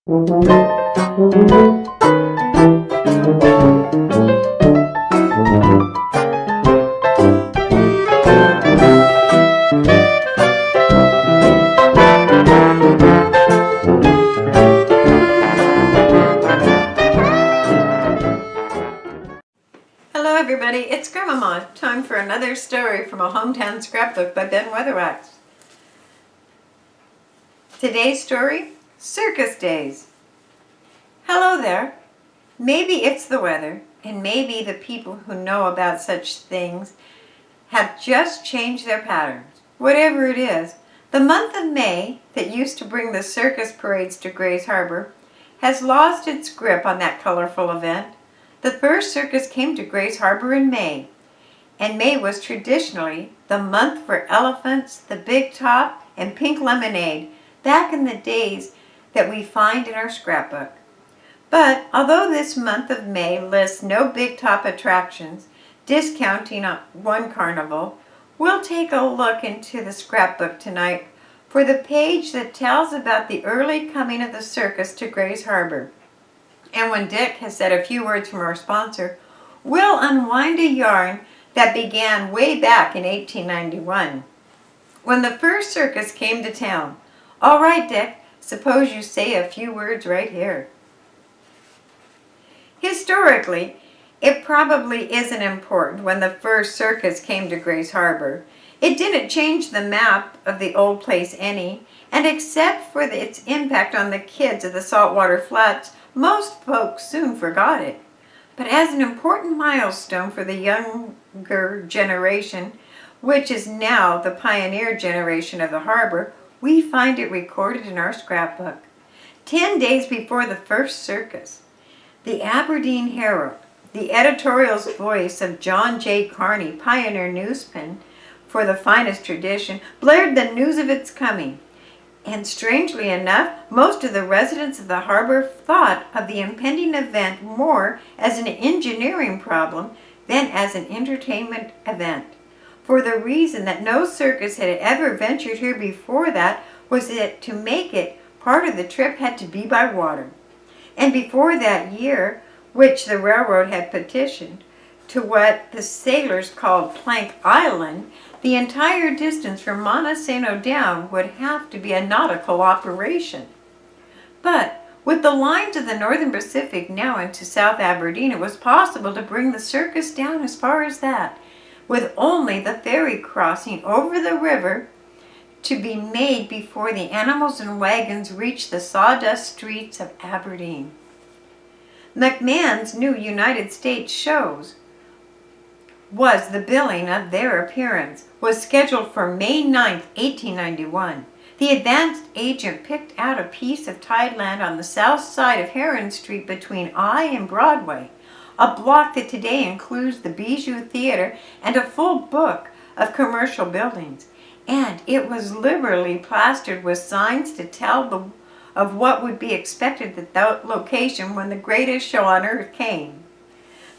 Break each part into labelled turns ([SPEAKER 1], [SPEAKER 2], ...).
[SPEAKER 1] Hello everybody, it's Grandmama. Time for another story from a Hometown Scrapbook by Ben Weatherwax. Today's story, Circus Days. Hello there. Maybe it's the weather, and maybe the people who know about such things have just changed their patterns. Whatever it is, the month of May that used to bring the circus parades to Grays Harbor has lost its grip on that colorful event. The first circus came to Grays Harbor in May, and May was traditionally the month for elephants, the big top, and pink lemonade, back in the days that we find in our scrapbook. But although this month of May lists no big top attractions, discounting on one carnival, we'll take a look into the scrapbook tonight for the page that tells about the early coming of the circus to Grays Harbor. And when Dick has said a few words from our sponsor, we'll unwind a yarn that began way back in 1891, when the first circus came to town. All right, Dick, suppose you say a few words right here. Historically, it probably isn't important when the first circus came to Grays Harbor. It didn't change the map of the old place any, and except for its impact on the kids of the saltwater flats, most folks soon forgot it. But as an important milestone for the younger generation, which is now the pioneer generation of the harbor, we find it recorded in our scrapbook. 10 days before the first circus, the Aberdeen Herald, the editorial's voice of John J. Carney, pioneer newsman for the finest tradition, blared the news of its coming. And strangely enough, most of the residents of the harbor thought of the impending event more as an engineering problem than as an entertainment event, for the reason that no circus had ever ventured here before that was that to make it, part of the trip had to be by water. And before that year, which the railroad had petitioned, to what the sailors called Plank Island, the entire distance from Montesano down would have to be a nautical operation. But with the lines of the Northern Pacific now into South Aberdeen, it was possible to bring the circus down as far as that, with only the ferry crossing over the river to be made before the animals and wagons reached the sawdust streets of Aberdeen. McMahon's new United States shows was the billing of their appearance was scheduled for May 9, 1891. The advanced agent picked out a piece of tideland on the south side of Heron Street between I and Broadway, a block that today includes the Bijou Theater and a full book of commercial buildings. And it was liberally plastered with signs to tell of what would be expected at that location when the greatest show on earth came.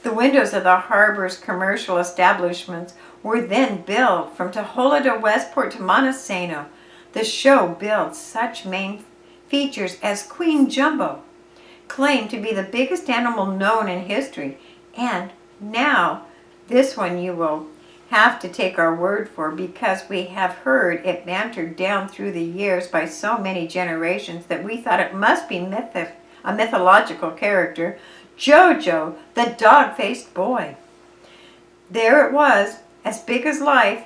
[SPEAKER 1] The windows of the harbor's commercial establishments were then billed from Tahola to Westport to Montesano. The show billed such main features as Queen Jumbo, claimed to be the biggest animal known in history, and now this one you will have to take our word for because we have heard it bantered down through the years by so many generations that we thought it must be a mythological character, Jojo, the dog-faced boy. There it was, as big as life,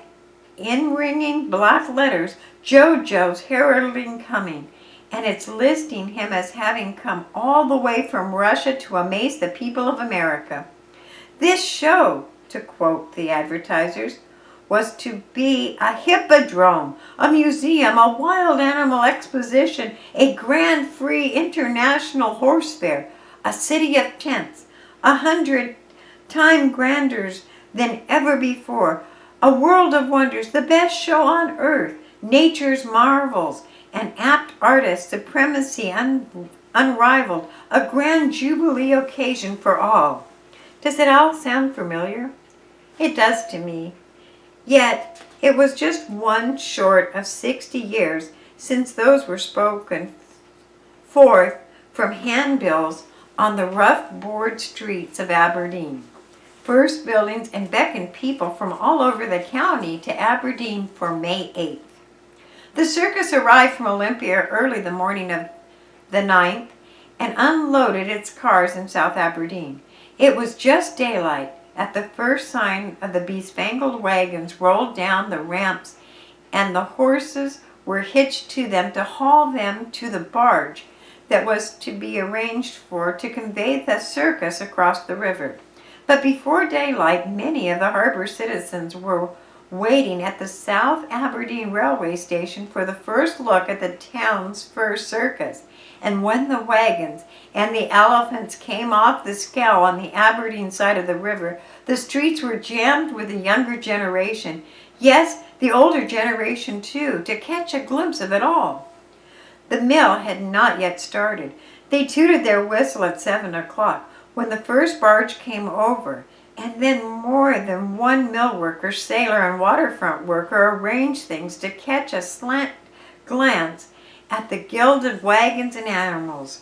[SPEAKER 1] in ringing black letters, Jojo's heralding coming, and it's listing him as having come all the way from Russia to amaze the people of America. This show, to quote the advertisers, was to be a hippodrome, a museum, a wild animal exposition, a grand free international horse fair, a city of tents, 100 times grander than ever before, a world of wonders, the best show on earth, nature's marvels, an apt artist, supremacy unrivaled, a grand jubilee occasion for all. Does it all sound familiar? It does to me. Yet it was just one short of 60 years since those were spoken forth from handbills on the rough board streets of Aberdeen. First buildings and beckoned people from all over the county to Aberdeen for May 8th. The circus arrived from Olympia early the morning of the 9th and unloaded its cars in South Aberdeen. It was just daylight at the first sign of the bespangled wagons rolled down the ramps, and the horses were hitched to them to haul them to the barge that was to be arranged for to convey the circus across the river. But before daylight, many of the harbor citizens were waiting at the South Aberdeen railway station for the first look at the town's first circus. And when the wagons and the elephants came off the scow on the Aberdeen side of the river, the streets were jammed with the younger generation. Yes, the older generation too, to catch a glimpse of it all. The mill had not yet started. They tooted their whistle at 7 o'clock when the first barge came over, and then more than one mill worker, sailor, and waterfront worker arranged things to catch a slant glance at the gilded wagons and animals.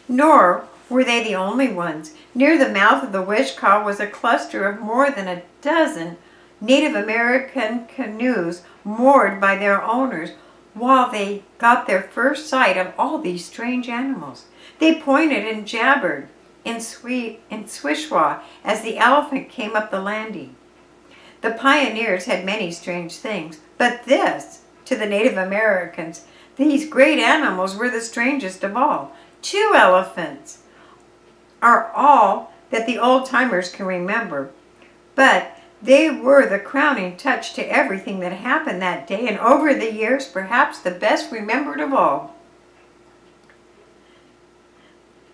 [SPEAKER 1] Nor were they the only ones. Near the mouth of the Wishkah was a cluster of more than a dozen Native American canoes moored by their owners while they got their first sight of all these strange animals. They pointed and jabbered in Swishwa as the elephant came up the landing. The pioneers had many strange things, but this, to the Native Americans, these great animals were the strangest of all. 2 elephants are all that the old-timers can remember, but they were the crowning touch to everything that happened that day, and over the years, perhaps the best remembered of all.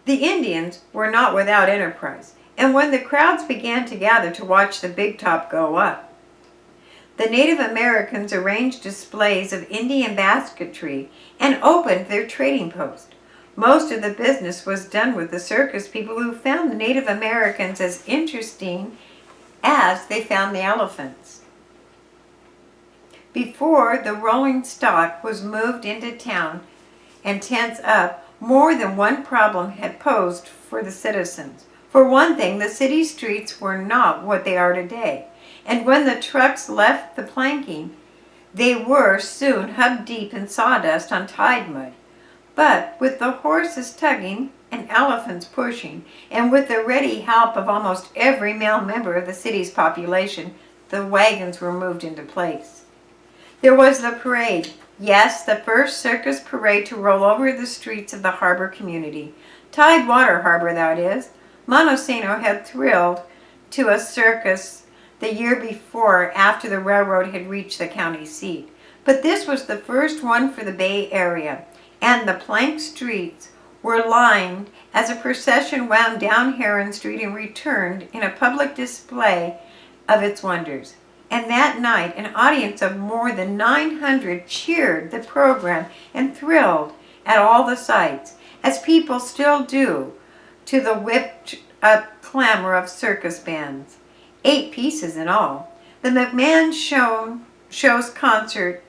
[SPEAKER 1] The Indians were not without enterprise, and when the crowds began to gather to watch the big top go up, the Native Americans arranged displays of Indian basketry and opened their trading post. Most of the business was done with the circus people, who found the Native Americans as interesting as they found the elephants. Before the rolling stock was moved into town and tents up, more than one problem had posed for the citizens. For one thing, the city streets were not what they are today, and when the trucks left the planking, they were soon hub deep in sawdust on tide mud. But with the horses tugging and elephants pushing, and with the ready help of almost every male member of the city's population, the wagons were moved into place. There was the parade. Yes, the first circus parade to roll over the streets of the harbor community. Tidewater Harbor, that is. Montesano had thrilled to a circus the year before, after the railroad had reached the county seat. But this was the first one for the Bay Area, and the plank streets were lined as a procession wound down Heron Street and returned in a public display of its wonders. And that night, an audience of more than 900 cheered the program and thrilled at all the sights, as people still do, to the whipped-up clamor of circus bands. 8 pieces in all. The McMahon Show's concert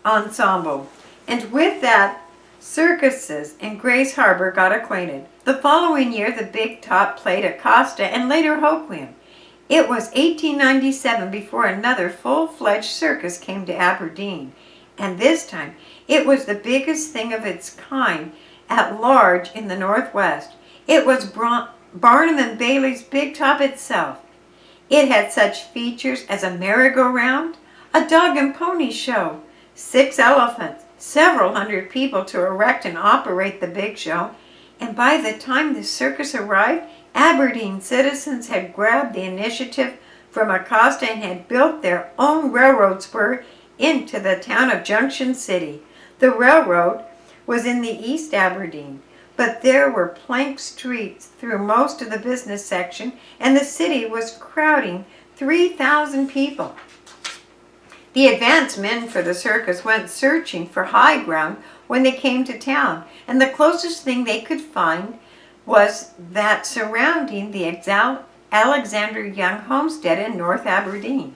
[SPEAKER 1] ensemble. And with that, circuses in Grace Harbor got acquainted. The following year, the Big Top played at Costa and later Hoquiam. It was 1897 before another full-fledged circus came to Aberdeen, and this time it was the biggest thing of its kind at large in the Northwest. It was Barnum and Bailey's Big Top itself. It had such features as a merry-go-round, a dog and pony show, 6 elephants, several hundred people to erect and operate the big show, and by the time the circus arrived, Aberdeen citizens had grabbed the initiative from Acosta and had built their own railroad spur into the town of Junction City. The railroad was in the East Aberdeen, but there were plank streets through most of the business section, and the city was crowding 3,000 people. The advance men for the circus went searching for high ground when they came to town, and the closest thing they could find was that surrounding the Alexander Young homestead in North Aberdeen.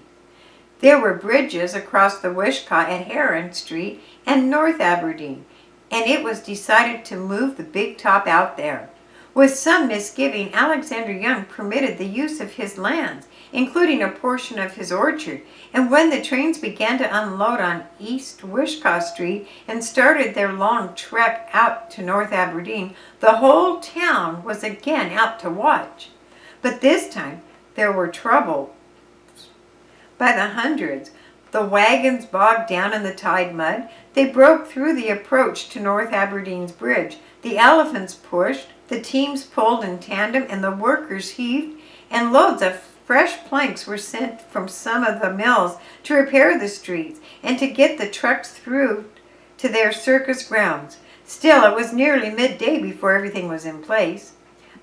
[SPEAKER 1] There were bridges across the Wishkah at Heron Street and North Aberdeen, and it was decided to move the big top out there. With some misgiving, Alexander Young permitted the use of his lands, including a portion of his orchard, and when the trains began to unload on East Wishkah Street and started their long trek out to North Aberdeen, the whole town was again out to watch. But this time, there were troubles by the hundreds. The wagons bogged down in the tide mud. They broke through the approach to North Aberdeen's bridge. The elephants pushed, the teams pulled in tandem, and the workers heaved, and loads of fresh planks were sent from some of the mills to repair the streets and to get the trucks through to their circus grounds. Still, it was nearly midday before everything was in place.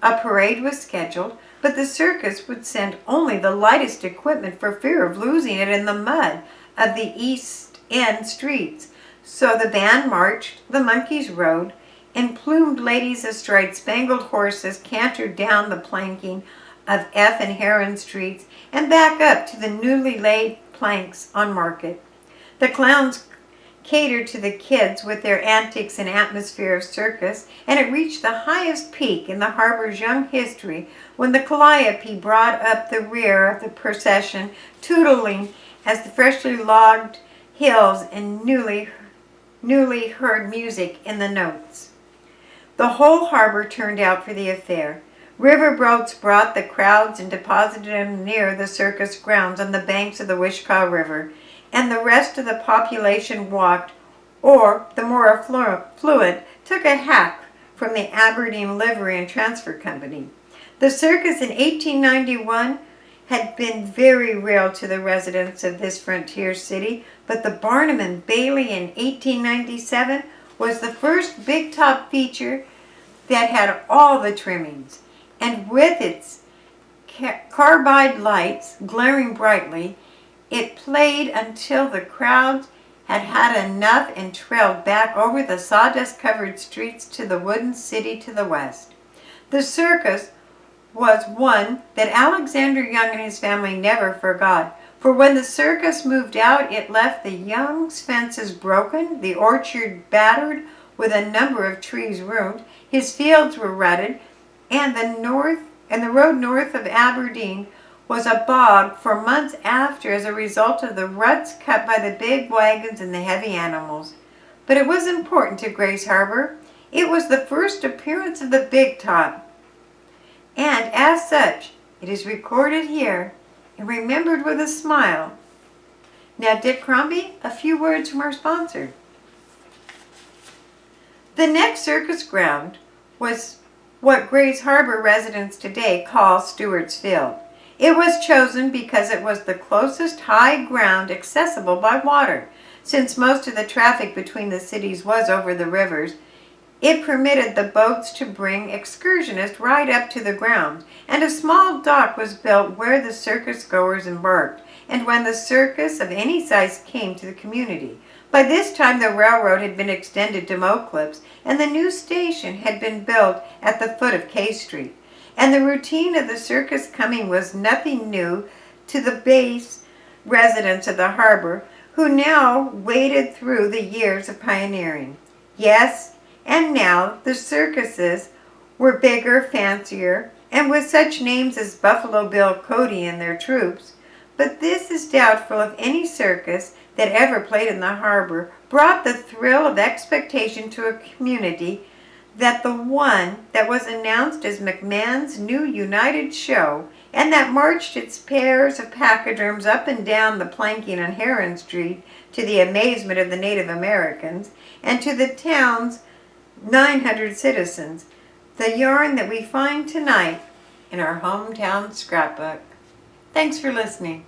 [SPEAKER 1] A parade was scheduled, but the circus would send only the lightest equipment for fear of losing it in the mud of the East End streets. So the band marched, the monkeys rode, and plumed ladies astride spangled horses cantered down the planking of F and Heron streets and back up to the newly laid planks on Market. The clowns catered to the kids with their antics and atmosphere of circus, and it reached the highest peak in the harbor's young history when the calliope brought up the rear of the procession, tootling as the freshly logged hills and newly heard music in the notes. The whole harbor turned out for the affair. Riverboats brought the crowds and deposited them near the circus grounds on the banks of the Wishkah River, and the rest of the population walked, or the more affluent took a hack from the Aberdeen Livery and Transfer Company. The circus in 1891 had been very real to the residents of this frontier city, but the Barnum and Bailey in 1897 was the first big top feature that had all the trimmings, and with its carbide lights glaring brightly, it played until the crowds had had enough and trailed back over the sawdust-covered streets to the wooden city to the west. The circus was one that Alexander Young and his family never forgot, for when the circus moved out, it left the Young's fences broken, the orchard battered with a number of trees ruined, his fields were rutted, and the road north of Aberdeen was a bog for months after as a result of the ruts cut by the big wagons and the heavy animals. But it was important to Grays Harbor. It was the first appearance of the big top, and as such, it is recorded here and remembered with a smile. Now, Dick Crombie, a few words from our sponsor. The next circus ground was what Grays Harbor residents today call Stewart's Field. It was chosen because it was the closest high ground accessible by water. Since most of the traffic between the cities was over the rivers, it permitted the boats to bring excursionists right up to the ground, and a small dock was built where the circus goers embarked, and when the circus of any size came to the community. By this time, the railroad had been extended to Mo Clips, and the new station had been built at the foot of K Street. And the routine of the circus coming was nothing new to the base residents of the harbor, who now waded through the years of pioneering. Yes, and now the circuses were bigger, fancier, and with such names as Buffalo Bill Cody and their troops. But this is doubtful if any circus that ever played in the harbor brought the thrill of expectation to a community that the one that was announced as McMahon's new United Show, and that marched its pairs of pachyderms up and down the planking on Heron Street to the amazement of the Native Americans and to the town's 900 citizens, the yarn that we find tonight in our hometown scrapbook. Thanks for listening.